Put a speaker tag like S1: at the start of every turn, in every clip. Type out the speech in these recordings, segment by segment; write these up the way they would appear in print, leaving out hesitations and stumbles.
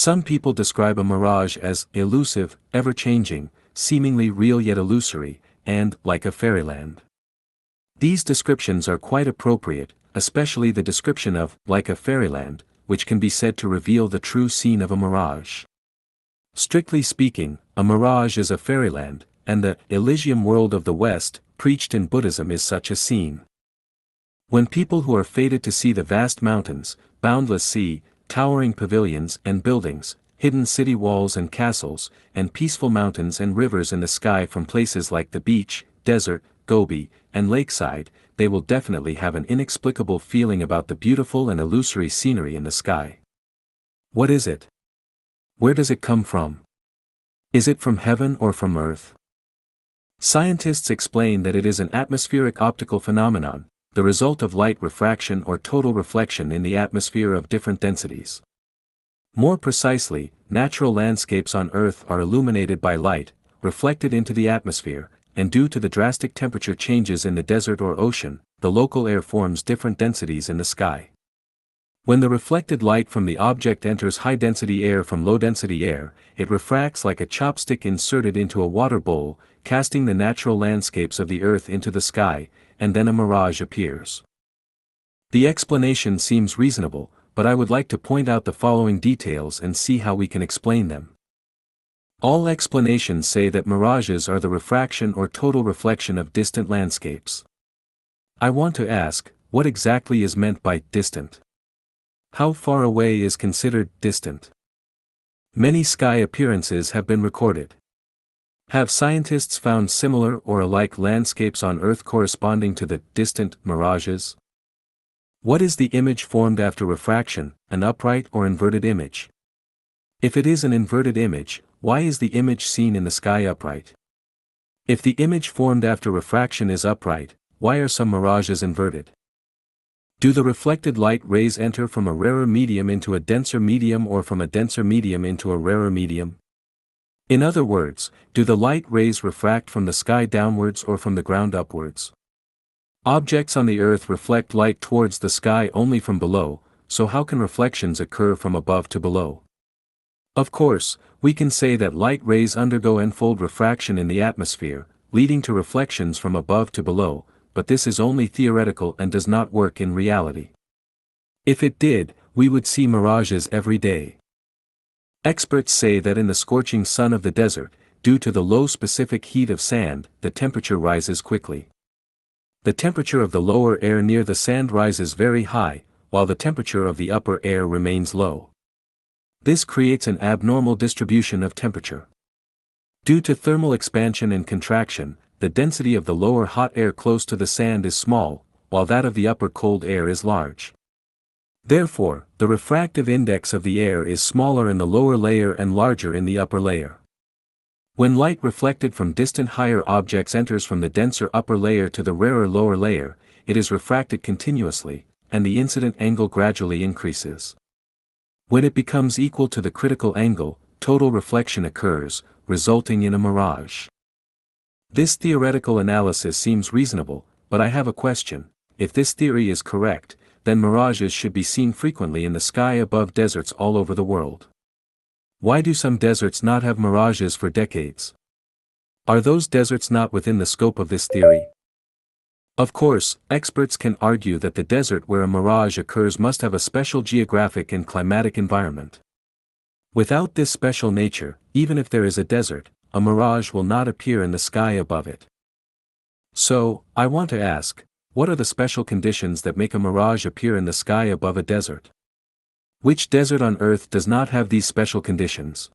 S1: Some people describe a mirage as elusive, ever-changing, seemingly real yet illusory, and like a fairyland. These descriptions are quite appropriate, especially the description of like a fairyland, which can be said to reveal the true scene of a mirage. Strictly speaking, a mirage is a fairyland, and the Elysium world of the West, preached in Buddhism, is such a scene. When people who are fated to see the vast mountains, boundless sea, towering pavilions and buildings, hidden city walls and castles, and peaceful mountains and rivers in the sky from places like the beach, desert, Gobi, and lakeside, they will definitely have an inexplicable feeling about the beautiful and illusory scenery in the sky. What is it? Where does it come from? Is it from heaven or from earth? Scientists explain that it is an atmospheric optical phenomenon, the result of light refraction or total reflection in the atmosphere of different densities. More precisely, natural landscapes on Earth are illuminated by light, reflected into the atmosphere, and due to the drastic temperature changes in the desert or ocean, the local air forms different densities in the sky. When the reflected light from the object enters high-density air from low-density air, it refracts like a chopstick inserted into a water bowl, casting the natural landscapes of the Earth into the sky, and then a mirage appears. The explanation seems reasonable, but I would like to point out the following details and see how we can explain them. All explanations say that mirages are the refraction or total reflection of distant landscapes. I want to ask, what exactly is meant by distant? How far away is considered distant? Many sky appearances have been recorded. Have scientists found similar or alike landscapes on Earth corresponding to the distant mirages? What is the image formed after refraction, an upright or inverted image? If it is an inverted image, why is the image seen in the sky upright? If the image formed after refraction is upright, why are some mirages inverted? Do the reflected light rays enter from a rarer medium into a denser medium or from a denser medium into a rarer medium? In other words, do the light rays refract from the sky downwards or from the ground upwards? Objects on the Earth reflect light towards the sky only from below, so how can reflections occur from above to below? Of course, we can say that light rays undergo n-fold refraction in the atmosphere, leading to reflections from above to below, but this is only theoretical and does not work in reality. If it did, we would see mirages every day. Experts say that in the scorching sun of the desert, due to the low specific heat of sand, the temperature rises quickly. The temperature of the lower air near the sand rises very high, while the temperature of the upper air remains low. This creates an abnormal distribution of temperature. Due to thermal expansion and contraction, the density of the lower hot air close to the sand is small, while that of the upper cold air is large. Therefore, the refractive index of the air is smaller in the lower layer and larger in the upper layer. When light reflected from distant higher objects enters from the denser upper layer to the rarer lower layer, it is refracted continuously, and the incident angle gradually increases. When it becomes equal to the critical angle, total reflection occurs, resulting in a mirage. This theoretical analysis seems reasonable, but I have a question. If this theory is correct, then mirages should be seen frequently in the sky above deserts all over the world. Why do some deserts not have mirages for decades? Are those deserts not within the scope of this theory? Of course, experts can argue that the desert where a mirage occurs must have a special geographic and climatic environment. Without this special nature, even if there is a desert, a mirage will not appear in the sky above it. So, I want to ask, what are the special conditions that make a mirage appear in the sky above a desert? Which desert on Earth does not have these special conditions?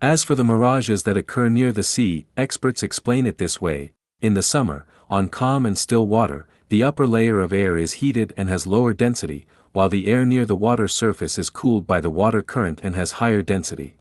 S1: As for the mirages that occur near the sea, experts explain it this way: in the summer, on calm and still water, the upper layer of air is heated and has lower density, while the air near the water surface is cooled by the water current and has higher density.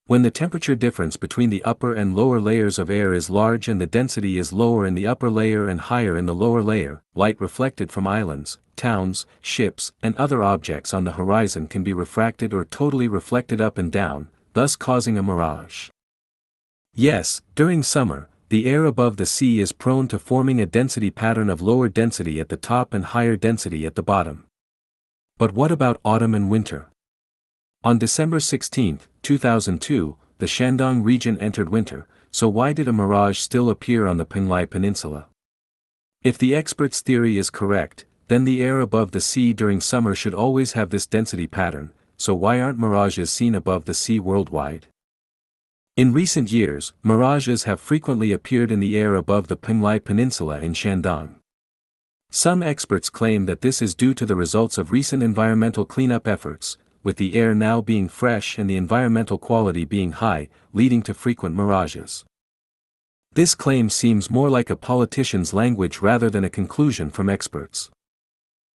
S1: When the temperature difference between the upper and lower layers of air is large and the density is lower in the upper layer and higher in the lower layer, light reflected from islands, towns, ships, and other objects on the horizon can be refracted or totally reflected up and down, thus causing a mirage. Yes, during summer, the air above the sea is prone to forming a density pattern of lower density at the top and higher density at the bottom. But what about autumn and winter? On December 16, 2002, the Shandong region entered winter, so why did a mirage still appear on the Penglai Peninsula? If the expert's theory is correct, then the air above the sea during summer should always have this density pattern, so why aren't mirages seen above the sea worldwide? In recent years, mirages have frequently appeared in the air above the Penglai Peninsula in Shandong. Some experts claim that this is due to the results of recent environmental cleanup efforts, with the air now being fresh and the environmental quality being high, leading to frequent mirages. This claim seems more like a politician's language rather than a conclusion from experts.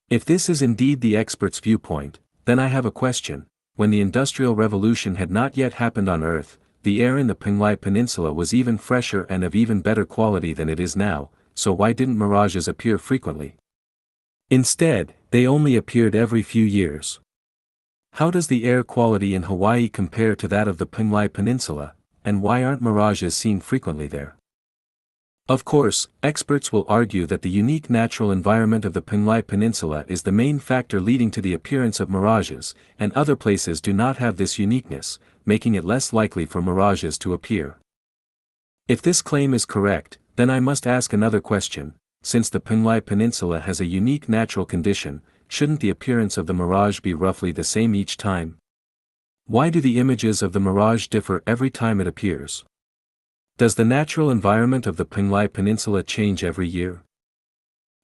S1: If this is indeed the expert's viewpoint, then I have a question. When the Industrial Revolution had not yet happened on Earth, the air in the Penglai Peninsula was even fresher and of even better quality than it is now, so why didn't mirages appear frequently? Instead, they only appeared every few years. How does the air quality in Hawaii compare to that of the Penglai Peninsula, and why aren't mirages seen frequently there? Of course, experts will argue that the unique natural environment of the Penglai Peninsula is the main factor leading to the appearance of mirages, and other places do not have this uniqueness, making it less likely for mirages to appear. If this claim is correct, then I must ask another question. Since the Penglai Peninsula has a unique natural condition, shouldn't the appearance of the mirage be roughly the same each time? Why do the images of the mirage differ every time it appears? Does the natural environment of the Penglai Peninsula change every year?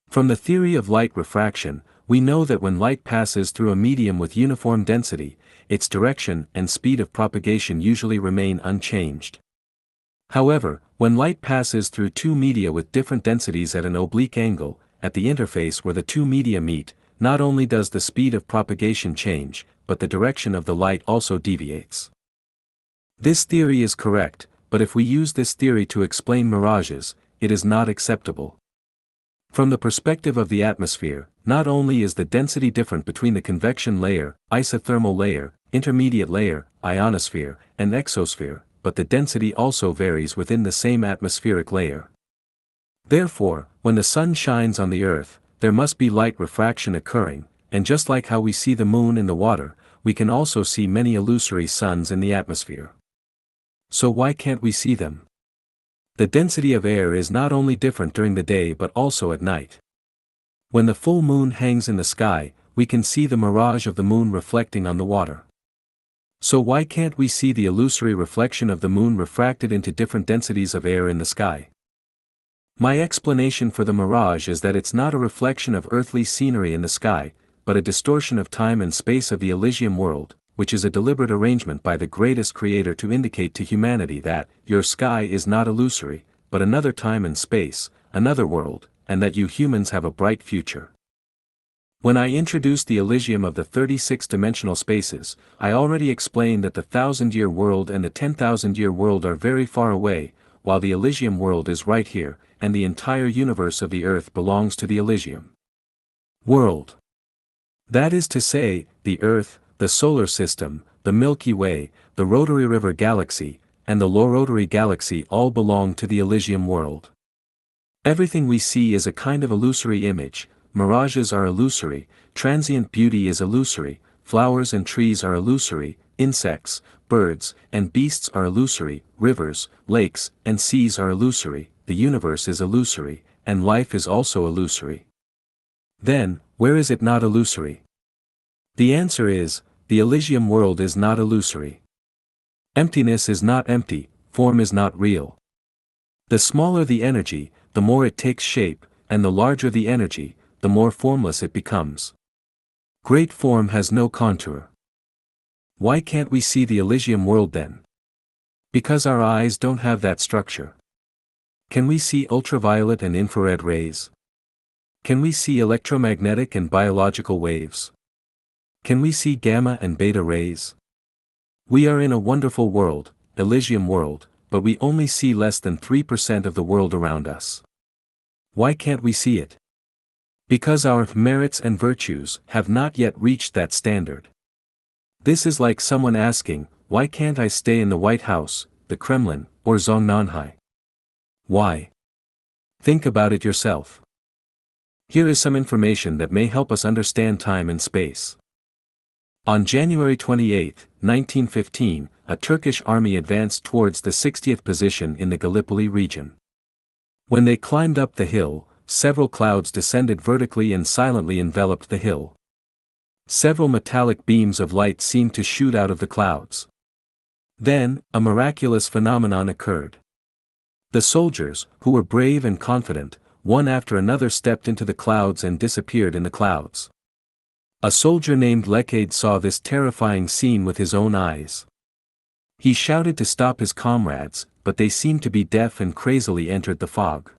S1: From the theory of light refraction, we know that when light passes through a medium with uniform density, its direction and speed of propagation usually remain unchanged. However, when light passes through two media with different densities at an oblique angle, at the interface where the two media meet, not only does the speed of propagation change, but the direction of the light also deviates. This theory is correct, but if we use this theory to explain mirages, it is not acceptable. From the perspective of the atmosphere, not only is the density different between the convection layer, isothermal layer, intermediate layer, ionosphere, and exosphere, but the density also varies within the same atmospheric layer. Therefore, when the sun shines on the Earth, there must be light refraction occurring, and just like how we see the moon in the water, we can also see many illusory suns in the atmosphere. So why can't we see them? The density of air is not only different during the day but also at night. When the full moon hangs in the sky, we can see the mirage of the moon reflecting on the water. So why can't we see the illusory reflection of the moon refracted into different densities of air in the sky? My explanation for the mirage is that it's not a reflection of earthly scenery in the sky, but a distortion of time and space of the Elysium world, which is a deliberate arrangement by the greatest creator to indicate to humanity that your sky is not illusory, but another time and space, another world, and that you humans have a bright future. When I introduced the Elysium of the 36-dimensional spaces, I already explained that the 1,000-year world and the 10,000-year world are very far away, while the Elysium world is right here, and the entire universe of the Earth belongs to the Elysium world. That is to say, the Earth, the Solar System, the Milky Way, the Rotary River Galaxy, and the Low Rotary Galaxy all belong to the Elysium world. Everything we see is a kind of illusory image. Mirages are illusory, transient beauty is illusory, flowers and trees are illusory, insects, birds, and beasts are illusory, rivers, lakes, and seas are illusory, the universe is illusory, and life is also illusory. Then, where is it not illusory? The answer is, the Elysium world is not illusory. Emptiness is not empty, form is not real. The smaller the energy, the more it takes shape, and the larger the energy, the more formless it becomes. Great form has no contour. Why can't we see the Elysium world then? Because our eyes don't have that structure. Can we see ultraviolet and infrared rays? Can we see electromagnetic and biological waves? Can we see gamma and beta rays? We are in a wonderful world, Elysium world, but we only see less than 3% of the world around us. Why can't we see it? Because our merits and virtues have not yet reached that standard. This is like someone asking, why can't I stay in the White House, the Kremlin, or Zhongnanhai? Why? Think about it yourself. Here is some information that may help us understand time and space. On January 28, 1915, a Turkish army advanced towards the 60th position in the Gallipoli region. When they climbed up the hill, several clouds descended vertically and silently enveloped the hill. Several metallic beams of light seemed to shoot out of the clouds. Then, a miraculous phenomenon occurred. The soldiers, who were brave and confident, one after another stepped into the clouds and disappeared in the clouds. A soldier named Lekade saw this terrifying scene with his own eyes. He shouted to stop his comrades, but they seemed to be deaf and crazily entered the fog.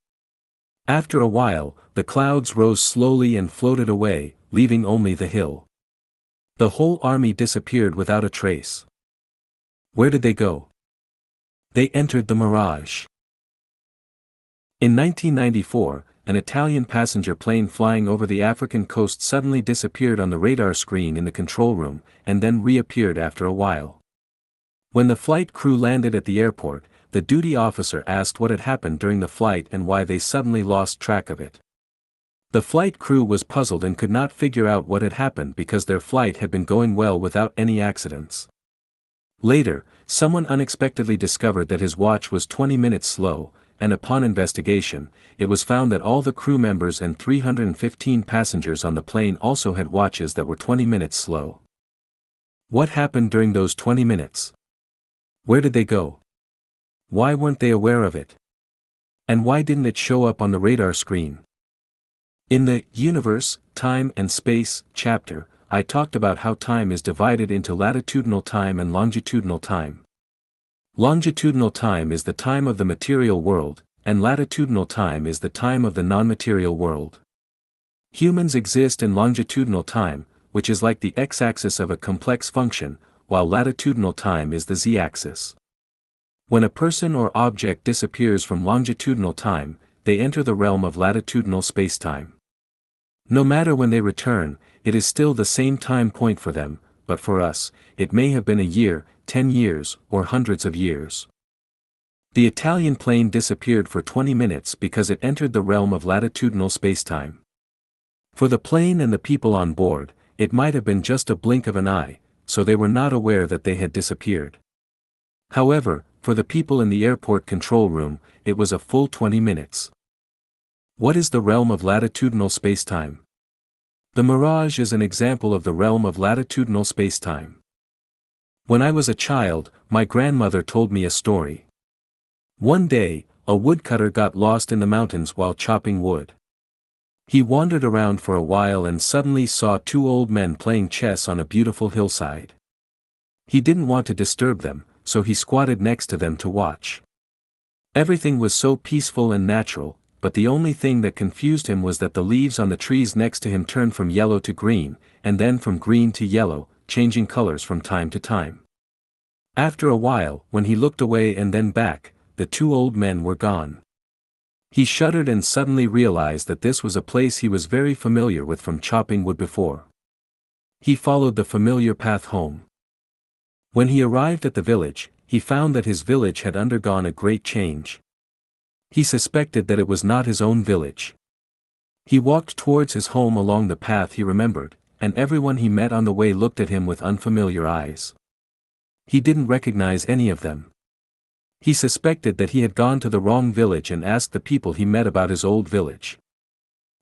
S1: After a while, the clouds rose slowly and floated away, leaving only the hill. The whole army disappeared without a trace. Where did they go? They entered the mirage. In 1994, an Italian passenger plane flying over the African coast suddenly disappeared on the radar screen in the control room, and then reappeared after a while. When the flight crew landed at the airport, the duty officer asked what had happened during the flight and why they suddenly lost track of it. The flight crew was puzzled and could not figure out what had happened because their flight had been going well without any accidents. Later, someone unexpectedly discovered that his watch was 20 minutes slow, and upon investigation, it was found that all the crew members and 315 passengers on the plane also had watches that were 20 minutes slow. What happened during those 20 minutes? Where did they go? Why weren't they aware of it? And why didn't it show up on the radar screen? In the Universe, Time and Space chapter, I talked about how time is divided into latitudinal time and longitudinal time. Longitudinal time is the time of the material world, and latitudinal time is the time of the non-material world. Humans exist in longitudinal time, which is like the x-axis of a complex function, while latitudinal time is the z-axis. When a person or object disappears from longitudinal time, they enter the realm of latitudinal spacetime. No matter when they return, it is still the same time point for them, but for us, it may have been a year, 10 years, or hundreds of years. The Italian plane disappeared for 20 minutes because it entered the realm of latitudinal spacetime. For the plane and the people on board, it might have been just a blink of an eye, so they were not aware that they had disappeared. However, for the people in the airport control room, it was a full 20 minutes. What is the realm of latitudinal spacetime? The mirage is an example of the realm of latitudinal spacetime. When I was a child, my grandmother told me a story. One day, a woodcutter got lost in the mountains while chopping wood. He wandered around for a while and suddenly saw two old men playing chess on a beautiful hillside. He didn't want to disturb them, so he squatted next to them to watch. Everything was so peaceful and natural, but the only thing that confused him was that the leaves on the trees next to him turned from yellow to green, and then from green to yellow, changing colors from time to time. After a while, when he looked away and then back, the two old men were gone. He shuddered and suddenly realized that this was a place he was very familiar with from chopping wood before. He followed the familiar path home. When he arrived at the village, he found that his village had undergone a great change. He suspected that it was not his own village. He walked towards his home along the path he remembered, and everyone he met on the way looked at him with unfamiliar eyes. He didn't recognize any of them. He suspected that he had gone to the wrong village and asked the people he met about his old village.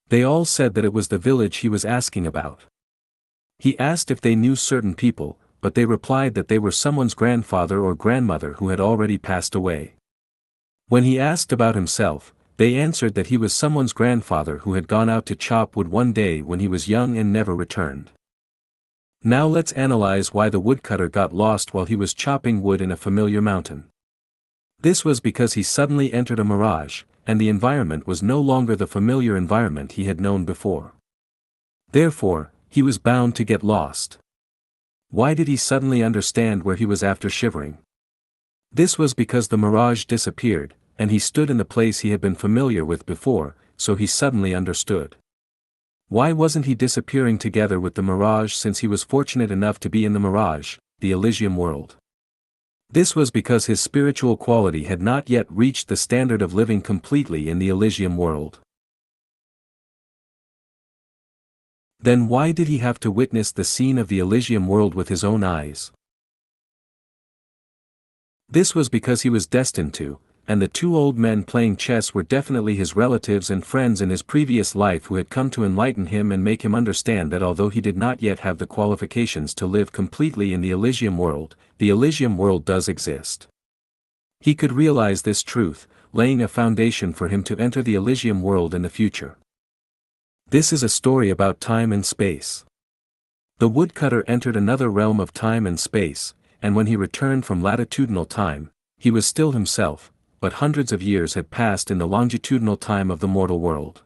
S1: They all said that it was the village he was asking about. He asked if they knew certain people, but they replied that they were someone's grandfather or grandmother who had already passed away. When he asked about himself, they answered that he was someone's grandfather who had gone out to chop wood one day when he was young and never returned. Now let's analyze why the woodcutter got lost while he was chopping wood in a familiar mountain. This was because he suddenly entered a mirage, and the environment was no longer the familiar environment he had known before. Therefore, he was bound to get lost. Why did he suddenly understand where he was after shivering? This was because the mirage disappeared, and he stood in the place he had been familiar with before, so he suddenly understood. Why wasn't he disappearing together with the mirage since he was fortunate enough to be in the mirage, the Elysium world? This was because his spiritual quality had not yet reached the standard of living completely in the Elysium world. Then why did he have to witness the scene of the Elysium world with his own eyes? This was because he was destined to, and the two old men playing chess were definitely his relatives and friends in his previous life who had come to enlighten him and make him understand that although he did not yet have the qualifications to live completely in the Elysium world does exist. He could realize this truth, laying a foundation for him to enter the Elysium world in the future. This is a story about time and space. The woodcutter entered another realm of time and space, and when he returned from latitudinal time, he was still himself, but hundreds of years had passed in the longitudinal time of the mortal world.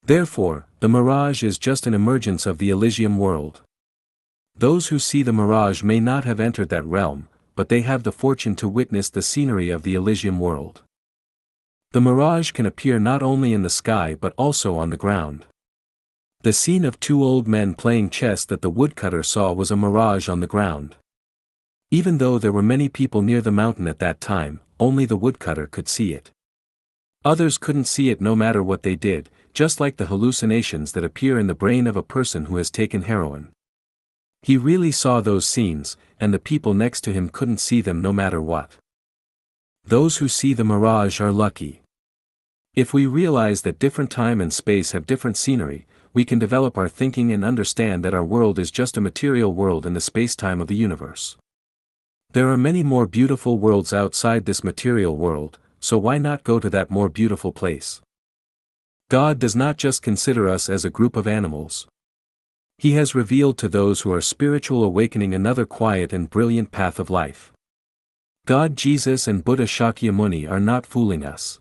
S1: Therefore, the mirage is just an emergence of the Elysium world. Those who see the mirage may not have entered that realm, but they have the fortune to witness the scenery of the Elysium world. The mirage can appear not only in the sky but also on the ground. The scene of two old men playing chess that the woodcutter saw was a mirage on the ground. Even though there were many people near the mountain at that time, only the woodcutter could see it. Others couldn't see it no matter what they did, just like the hallucinations that appear in the brain of a person who has taken heroin. He really saw those scenes, and the people next to him couldn't see them no matter what. Those who see the mirage are lucky. If we realize that different time and space have different scenery, we can develop our thinking and understand that our world is just a material world in the space-time of the universe. There are many more beautiful worlds outside this material world, so why not go to that more beautiful place? God does not just consider us as a group of animals. He has revealed to those who are spiritual awakening another quiet and brilliant path of life. God, Jesus and Buddha Shakyamuni are not fooling us.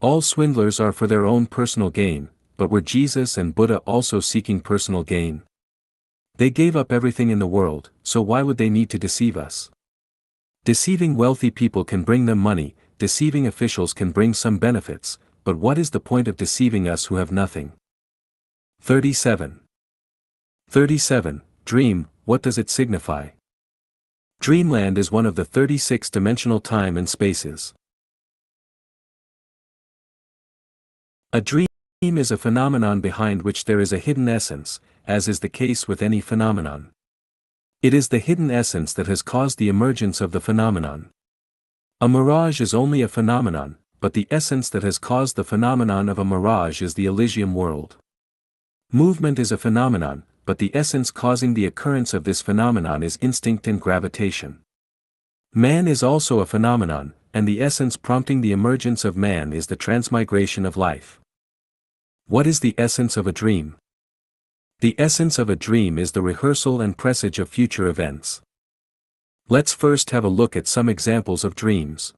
S1: All swindlers are for their own personal gain, but were Jesus and Buddha also seeking personal gain? They gave up everything in the world, so why would they need to deceive us? Deceiving wealthy people can bring them money, deceiving officials can bring some benefits, but what is the point of deceiving us who have nothing? 37. Dream, what does it signify? Dreamland is one of the 36-dimensional time and spaces. A dream is a phenomenon behind which there is a hidden essence, as is the case with any phenomenon. It is the hidden essence that has caused the emergence of the phenomenon. A mirage is only a phenomenon, but the essence that has caused the phenomenon of a mirage is the Elysium world. Movement is a phenomenon, but the essence causing the occurrence of this phenomenon is instinct and gravitation. Man is also a phenomenon, and the essence prompting the emergence of man is the transmigration of life. What is the essence of a dream? The essence of a dream is the rehearsal and presage of future events. Let's first have a look at some examples of dreams.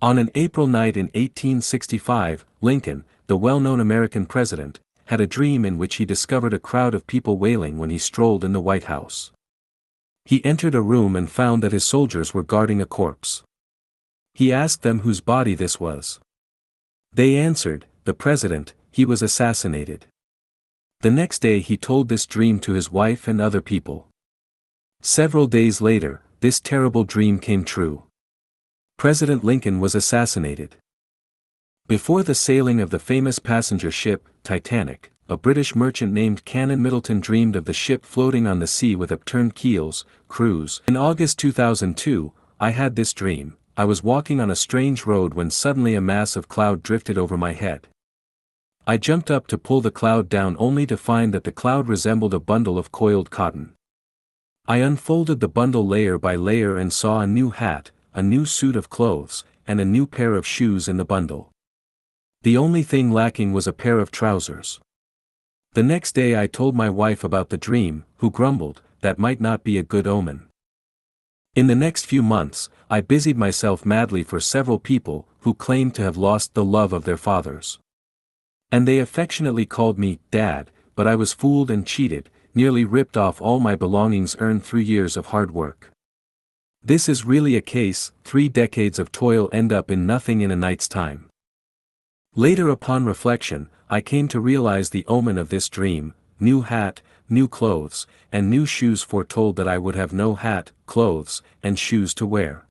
S1: On an April night in 1865, Lincoln, the well-known American president, had a dream in which he discovered a crowd of people wailing when he strolled in the White House. He entered a room and found that his soldiers were guarding a corpse. He asked them whose body this was. They answered, "The president, he was assassinated." The next day he told this dream to his wife and other people. Several days later, this terrible dream came true. President Lincoln was assassinated. Before the sailing of the famous passenger ship, Titanic, a British merchant named Canon Middleton dreamed of the ship floating on the sea with upturned keels, crews. In August 2002, I had this dream. I was walking on a strange road when suddenly a mass of cloud drifted over my head. I jumped up to pull the cloud down only to find that the cloud resembled a bundle of coiled cotton. I unfolded the bundle layer by layer and saw a new hat, a new suit of clothes, and a new pair of shoes in the bundle. The only thing lacking was a pair of trousers. The next day I told my wife about the dream, who grumbled, "That might not be a good omen." In the next few months, I busied myself madly for several people who claimed to have lost the love of their fathers. And they affectionately called me Dad, but I was fooled and cheated, nearly ripped off all my belongings earned through years of hard work. This is really a case, 3 decades of toil end up in nothing in a night's time. Later upon reflection, I came to realize the omen of this dream: new hat, new clothes, and new shoes foretold that I would have no hat, clothes, and shoes to wear.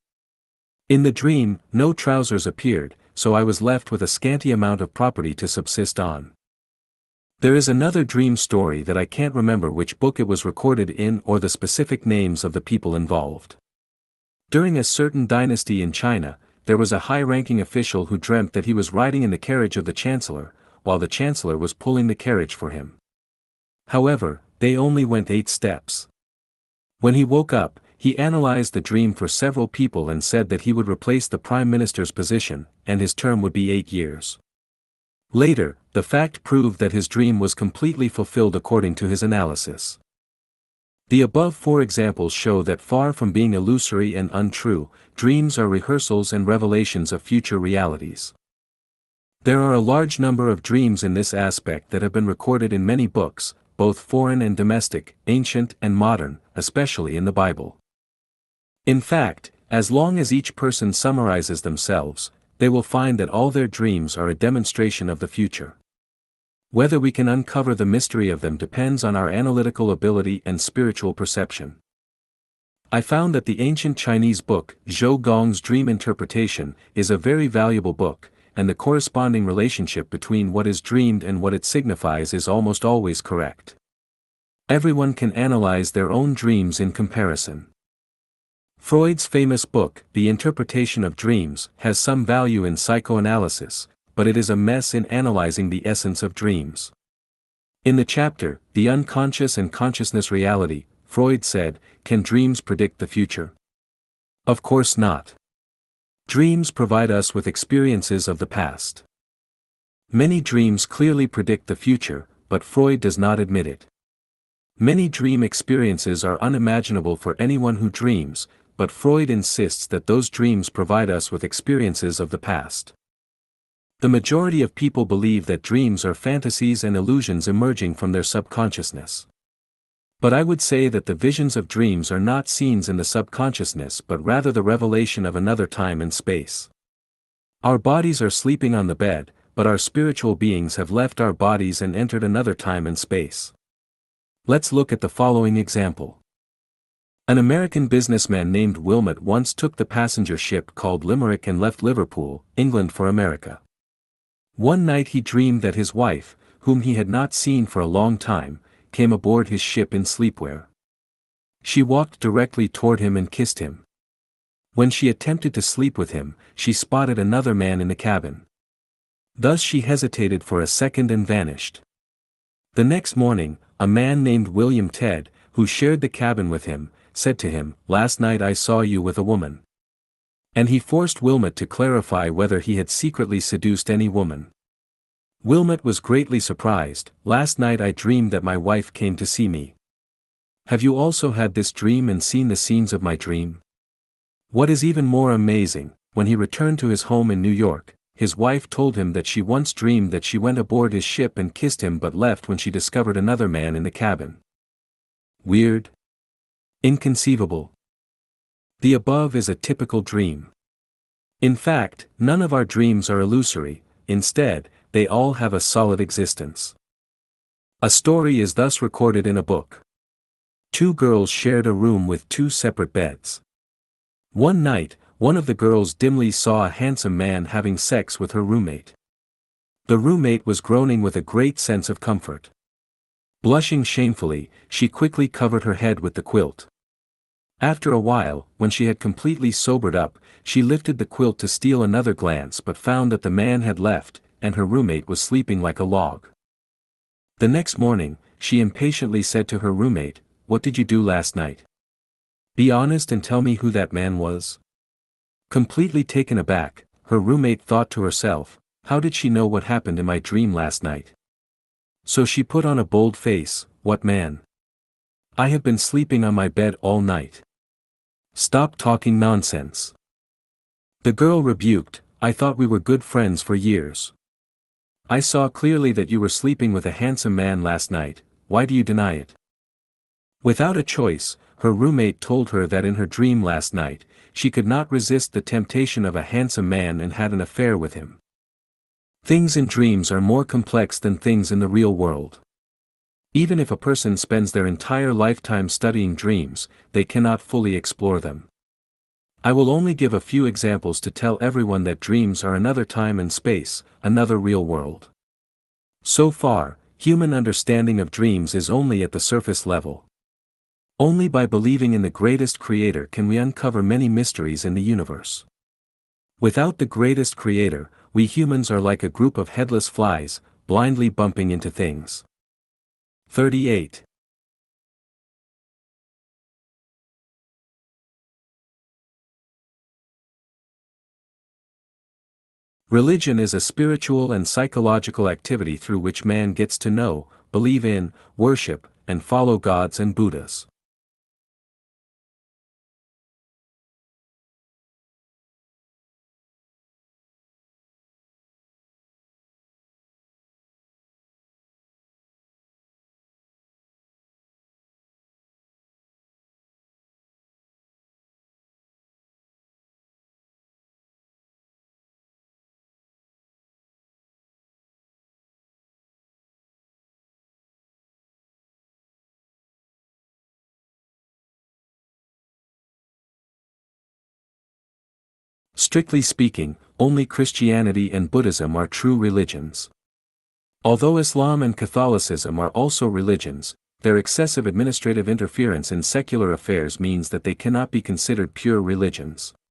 S1: In the dream, no trousers appeared, so I was left with a scanty amount of property to subsist on. There is another dream story that I can't remember which book it was recorded in or the specific names of the people involved. During a certain dynasty in China, there was a high-ranking official who dreamt that he was riding in the carriage of the chancellor, while the chancellor was pulling the carriage for him. However, they only went 8 steps. When he woke up, he analyzed the dream for several people and said that he would replace the prime minister's position, and his term would be 8 years. Later, the fact proved that his dream was completely fulfilled according to his analysis. The above 4 examples show that far from being illusory and untrue, dreams are rehearsals and revelations of future realities. There are a large number of dreams in this aspect that have been recorded in many books, both foreign and domestic, ancient and modern, especially in the Bible. In fact, as long as each person summarizes themselves, they will find that all their dreams are a demonstration of the future. Whether we can uncover the mystery of them depends on our analytical ability and spiritual perception. I found that the ancient Chinese book, Zhou Gong's Dream Interpretation, is a very valuable book, and the corresponding relationship between what is dreamed and what it signifies is almost always correct. Everyone can analyze their own dreams in comparison. Freud's famous book, The Interpretation of Dreams, has some value in psychoanalysis, but it is a mess in analyzing the essence of dreams. In the chapter, The Unconscious and Consciousness Reality, Freud said, "Can dreams predict the future? Of course not. Dreams provide us with experiences of the past. Many dreams clearly predict the future, but Freud does not admit it. Many dream experiences are unimaginable for anyone who dreams, but Freud insists that those dreams provide us with experiences of the past. The majority of people believe that dreams are fantasies and illusions emerging from their subconsciousness. But I would say that the visions of dreams are not scenes in the subconsciousness but rather the revelation of another time and space. Our bodies are sleeping on the bed, but our spiritual beings have left our bodies and entered another time and space. Let's look at the following example. An American businessman named Wilmot once took the passenger ship called Limerick and left Liverpool, England for America. One night he dreamed that his wife, whom he had not seen for a long time, came aboard his ship in sleepwear. She walked directly toward him and kissed him. When she attempted to sleep with him, she spotted another man in the cabin. Thus she hesitated for a second and vanished. The next morning, a man named William Ted, who shared the cabin with him, said to him, "Last night I saw you with a woman." And he forced Wilmot to clarify whether he had secretly seduced any woman. Wilmot was greatly surprised. "Last night I dreamed that my wife came to see me." "Have you also had this dream and seen the scenes of my dream?" What is even more amazing, when he returned to his home in New York, his wife told him that she once dreamed that she went aboard his ship and kissed him but left when she discovered another man in the cabin. Weird? Inconceivable? The above is a typical dream. In fact, none of our dreams are illusory, instead, they all have a solid existence. A story is thus recorded in a book. 2 girls shared a room with 2 separate beds. One night, one of the girls dimly saw a handsome man having sex with her roommate. The roommate was groaning with a great sense of comfort. Blushing shamefully, she quickly covered her head with the quilt. After a while, when she had completely sobered up, she lifted the quilt to steal another glance but found that the man had left, and her roommate was sleeping like a log. The next morning, she impatiently said to her roommate, "What did you do last night? Be honest and tell me who that man was." Completely taken aback, her roommate thought to herself, "How did she know what happened in my dream last night?" So she put on a bold face, "What man? I have been sleeping on my bed all night. Stop talking nonsense." The girl rebuked, "I thought we were good friends for years. I saw clearly that you were sleeping with a handsome man last night, why do you deny it?" Without a choice, her roommate told her that in her dream last night, she could not resist the temptation of a handsome man and had an affair with him. Things in dreams are more complex than things in the real world. Even if a person spends their entire lifetime studying dreams, they cannot fully explore them. I will only give a few examples to tell everyone that dreams are another time and space, another real world. So far, human understanding of dreams is only at the surface level. Only by believing in the greatest creator can we uncover many mysteries in the universe. Without the greatest creator, we humans are like a group of headless flies, blindly bumping into things. 38. Religion is a spiritual and psychological activity through which man gets to know, believe in, worship, and follow gods and Buddhas. Strictly speaking, only Christianity and Buddhism are true religions. Although Islam and Catholicism are also religions, their excessive administrative interference in secular affairs means that they cannot be considered pure religions.